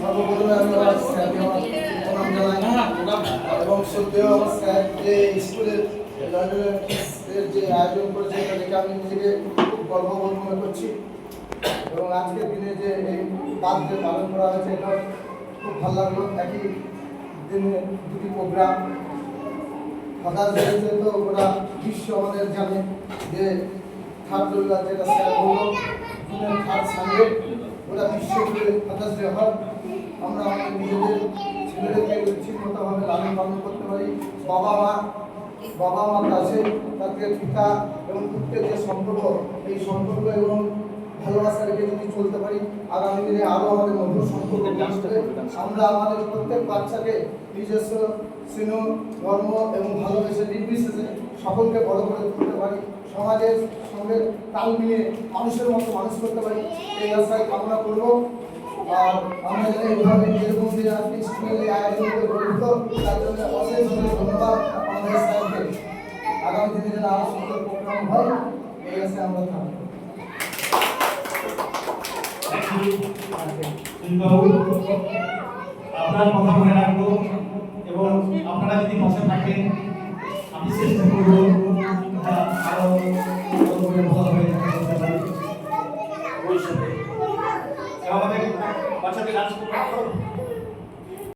সর্বপ্রথমে আমি আমার স্যারকে প্রণাম জানাই এবং সত্যিও আমার স্যার যে স্কুলের যে আয়োজন করেছে এটা দেখে আমি নিজেকে খুব গর্ববোধ মনে করছি এবং আজকের দিনে যে এই বার্থডে পালন করা হয়েছে এটা খুব ভালো লাগলো। একই দিনে দুটি প্রোগ্রাম ফাদার্স ডে তো ওরা বিশ্ব আমাদের জানে যে থার্ড রবিবার যেটা স্যার বললো জুনের থার্ড সানডে ওরা বিশ্ব জুড়ে ফাদার্স ডে হয়। আমরা আমাদের নিজেদের ছেলেদেরকে বিচ্ছিন্নতাভাবে লালন পালন করতে পারি। বাবা মা কাছে তাদের পিতা এবং পুত্রের যে সম্পর্ক এই সম্পর্ক এবং ভালোবাসা রেখে যদি চলতে পারি আগামী দিনে আরও আমাদের মধুর সম্পর্ক আসবে। আমরা আমাদের প্রত্যেক বাচ্চাকে নিজস্ব স্নেহ ধর্ম এবং ভালোবেসে নির্বিশেষে সকলকে বড় করে তুলতে পারি, সমাজের সঙ্গে তাল মিলিয়ে মানুষের মতো মানুষ করতে পারি এই আশায় কামনা করব। আর আমরা যেন এইভাবে এরকম যে আজকে স্কুলের আয়োজন করে গঠিত তার জন্য অশেষ ধন্যবাদ আমাদের স্যারকে। আগামী দিনে যেন আরও সুন্দর প্রোগ্রাম হয় এই আশায় আমরা থাকবো। আপনার কথা মনে রাখবো এবং আপনারা যদি পাশে থাকেন আমি চেষ্টা করবো